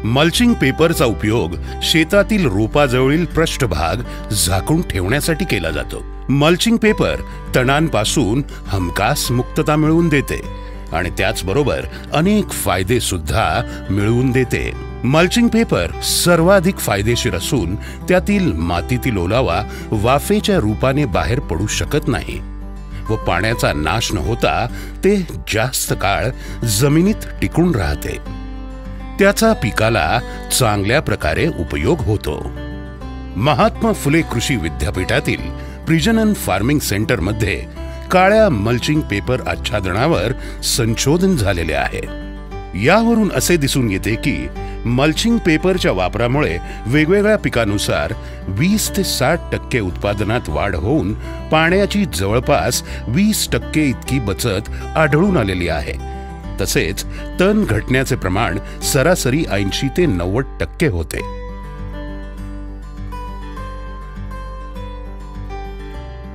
Mulching पेपरचा उपयोग शेतातील रोपाजवळील पृष्ठभाग झाकून ठेवण्यासाठी केला जातो. मल्चिंग पेपर तणांपासून हमखास मुक्तता मिळवून देते आणि त्याचबरोबर अनेक फायदे सुद्धा मिळवून देते. मल्चिंग पेपर सर्वाधिक फायदेशीर असून त्यातील मातीतील ओलावा वाफेच्या रूपाने बाहेर पडू शकत नाही व पाण्याचा नाश न होता ते जास्त काळ जमिनीत टिकून राहते. त्याचा पिकाला चांगल्या प्रकारे उपयोग होतो. महात्मा फुले कृषी विद्यापीठातील प्रिजनन फार्मिंग सेंटर मध्ये काळ्या मल्चिंग पेपर आच्छादनावर संशोधन झालेले आहे. यावरून असे दिसून येते की मल्चिंग पेपरच्या वापरामुळे वेगवेगळ्या पिकानुसार 20 ते 60% उत्पादनात वाढ होऊन पाण्याची जवळपास 20% इतकी बचत आढळून आलेली आहे. तसेच तण घटण्याचे प्रमाण सरासरी 80 ते 90% होते.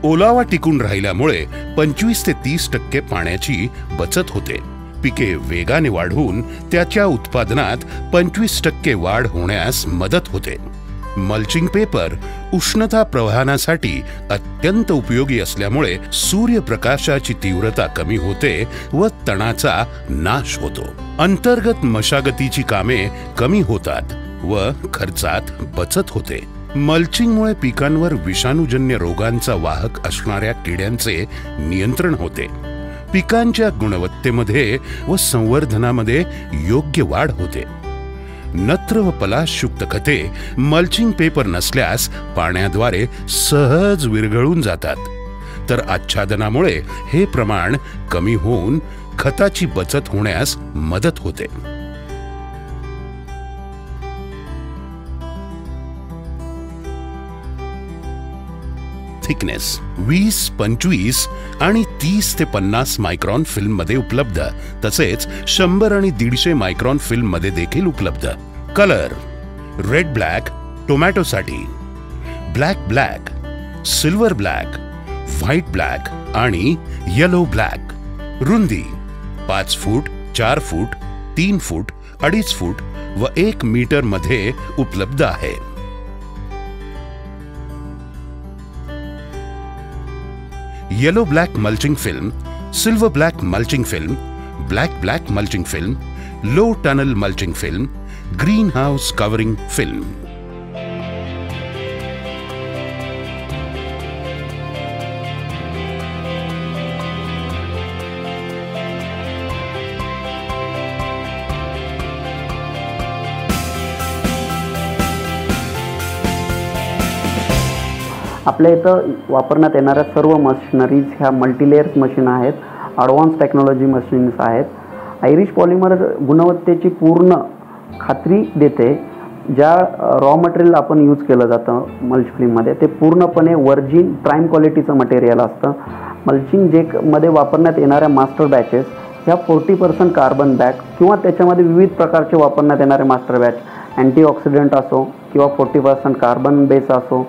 ओलावा टिकून राहिल्यामुळे 25 ते 30% पाण्याची बचत होते. पिके वेगाने वाढून त्याच्या उत्पादनात 25% वाढ होण्यास मदत होते. मल्चिंग पेपर उष्णता प्रवाहासाठी अत्यंत उपयोगी असल्यामुळे सूर्यप्रकाशाची तीव्रता कमी होते व तणाचा नाश होतो. अंतर्गत मशागतीची कामे कमी होतात व खर्चात बचत होते. मल्चिंगमुळे पिकांवर विषाणूजन्य रोगांचा वाहक असणाऱ्या किड्यांचे नियंत्रण होते. पिकांच्या गुणवत्तेमध्ये व संवर्धनामध्ये योग्य वाढ होते. नत्र व पलाशयुक्त खते मल्चिंग पेपर नसल्यास पाण्याद्वारे सहज विरघळून जातात, तर आच्छादनामुळे हे प्रमाण कमी होऊन खताची बचत होण्यास मदत होते. थिकनेस 20, 25 आणि 30 ते 50 मायक्रॉन फिल्म मध्ये उपलब्ध, तसेच 100 आणि 150 मायक्रॉन फिल्म मध्ये देखील उपलब्ध. कलर रेड ब्लॅक टोमॅटो साठी, black black, silver black, white black आणि येलो ब्लॅक. रुंदी 5 फूट, 4 फूट, 3 फूट, 2.5 फूट व 1 मीटर मध्ये उपलब्ध आहे. Yellow black mulching film, silver black mulching film, black black mulching film, low tunnel mulching film, green house covering film. आपल्या इथं वापरण्यात येणाऱ्या सर्व मशिनरीज ह्या मल्टीलेअर्स मशीन आहेत, ॲडव्हान्स टेक्नॉलॉजी मशीन्स आहेत. आयरिश पॉलिमर गुणवत्तेची पूर्ण खात्री देते. ज्या रॉ मटेरियल आपण यूज केलं जातं मल्च फिल्ममध्ये ते पूर्णपणे वर्जिन प्राईम क्वालिटीचं मटेरियल असतं. मल्चिंग जेकमध्ये वापरण्यात येणाऱ्या मास्टर बॅचेस ह्या 40% कार्बन बॅग किंवा त्याच्यामध्ये विविध प्रकारचे वापरण्यात येणारे मास्टर बॅच अँटीऑक्सिडंट असो किंवा 40% कार्बन बेस असो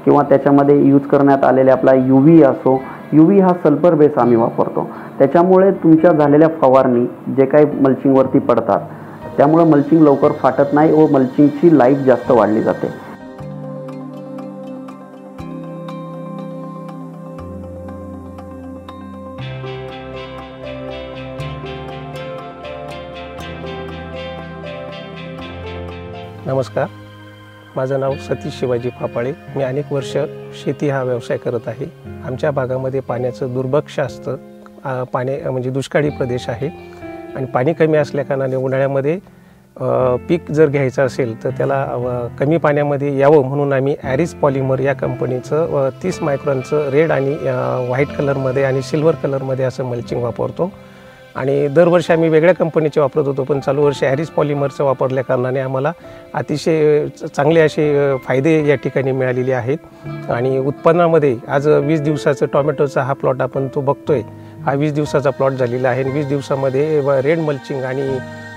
किंवा त्याच्यामध्ये यूज करण्यात आलेले आपला UV असो. UV हा सल्फर बेस आम्ही वापरतो. त्याच्यामुळे तुमच्या झालेल्या फवारणी जे काही मल्चिंगवरती पडतात त्यामुळे मल्चिंग लवकर फाटत नाही व मल्चिंगची लाईफ जास्त वाढली जाते. नमस्कार, माझं नाव सतीश शिवाजी फापाळे. मी अनेक वर्ष शेती हा व्यवसाय करत आहे. आमच्या भागामध्ये पाण्याचं दुर्भिक्ष असतं. म्हणजे दुष्काळी प्रदेश आहे आणि पाणी कमी असल्याकारणाने उन्हाळ्यामध्ये पीक जर घ्यायचं असेल तर त्याला कमी पाण्यामध्ये यावं म्हणून आम्ही ॲरिस पॉलिमर या कंपनीचं 30 मायक्रॉनचं रेड आणि व्हाईट कलरमध्ये आणि सिल्वर कलरमध्ये असं मल्चिंग वापरतो. आणि दरवर्षी आम्ही वेगळ्या कंपनीचे वापरत होतो, पण चालू वर्षी ॲरिस पॉलिमरचं वापरल्या कारणाने आम्हाला अतिशय चांगले असे फायदे या ठिकाणी मिळालेले आहेत. आणि उत्पन्नामध्ये आज 20 दिवसाचं टोमॅटोचा हा प्लॉट आपण तो बघतोय, हा 20 दिवसाचा प्लॉट झालेला आहे. 20 दिवसामध्ये रेड मल्चिंग आणि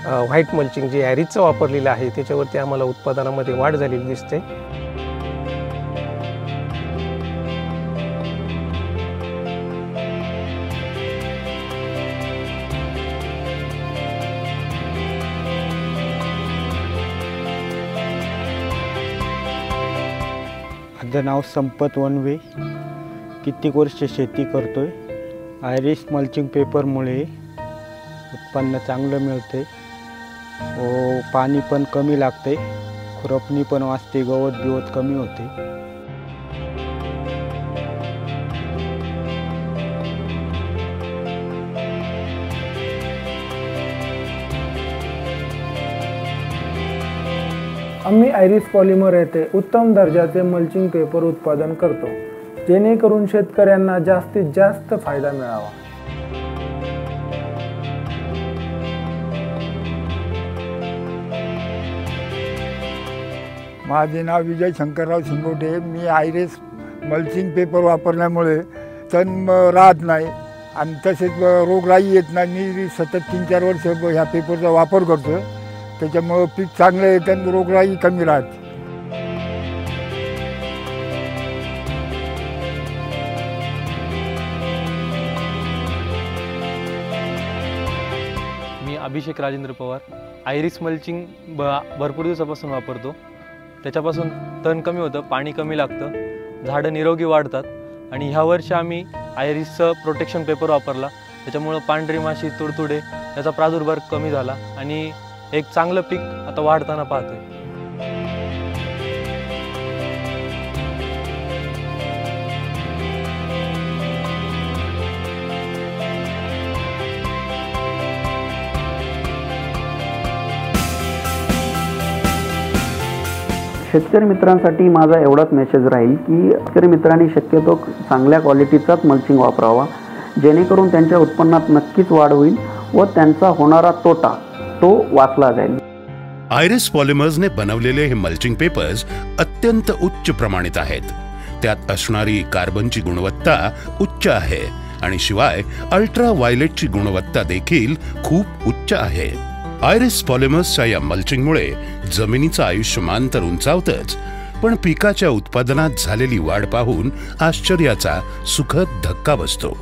व्हाईट मल्चिंग जे ॲरिसचं वापरलेलं आहे त्याच्यावरती आम्हाला उत्पादनामध्ये वाढ झालेली दिसते. माझं नाव संपत वनवे, कित्येक वर्ष शेती करतोय। आयरिश मल्चिंग पेपरमुळे उत्पन्न चांगलं मिळते व पाणी पण कमी लागते, खुरपणी पण वाचते, गवत बिवत कमी होते। आम्ही आयरिश पॉलिमर येथे उत्तम दर्जाचे मल्चिंग पेपर उत्पादन करतो, जेणेकरून शेतकऱ्यांना जास्तीत जास्त फायदा मिळावा। माझे नाव विजय शंकरराव शिंगोटे। मी आयरिश मल्चिंग पेपर वापरल्यामुळे तण राहत नाही आणि तसेच रोगराई येत नाही। मी सतत 3-4 वर्ष ह्या पेपरचा वापर करतो, त्याच्यामुळे पीक चांगलं येतं आणि रोगराई कमी राहते। मी अभिषेक राजेंद्र पवार आयरिश मल्चिंग भरपूर दिवसापासून वापरतो। त्याच्यापासून तण कमी होतं, पाणी कमी लागतं, झाडं निरोगी वाढतात आणि ह्या वर्षी आम्ही आयरिशचं प्रोटेक्शन पेपर वापरला। त्याच्यामुळं पांढरी माशी, तुडतुडे याचा प्रादुर्भाव कमी झाला आणि एक चांगलं पीक आता वाढताना पाहतोय। शेतकरी मित्रांसाठी माझा एवढाच मेसेज राहील की शेतकरी मित्रांनी शक्यतो चांगल्या क्वालिटीचाच मल्चिंग वापरावा, जेणेकरून त्यांच्या उत्पन्नात नक्कीच वाढ होईल व त्यांचा होणारा तोटा तो वाचला जाईल। आयरिश पॉलिमर्सने बनवलेले हे मल्चिंग पेपर्स अत्यंत उच्च प्रमाणित आहेत। त्यात असणारी कार्बनची गुणवत्ता उच्च आहे आणि शिवाय अल्ट्रा व्हायलेटची गुणवत्ता देखील खूप उच्च आहे। आयरिश पॉलिमर्सच्या या मल्चिंगमुळे जमिनीचं आयुष्यमान तर उंचावतच, पण पिकाच्या उत्पादनात झालेली वाढ पाहून आश्चर्याचा सुखद धक्का बसतो।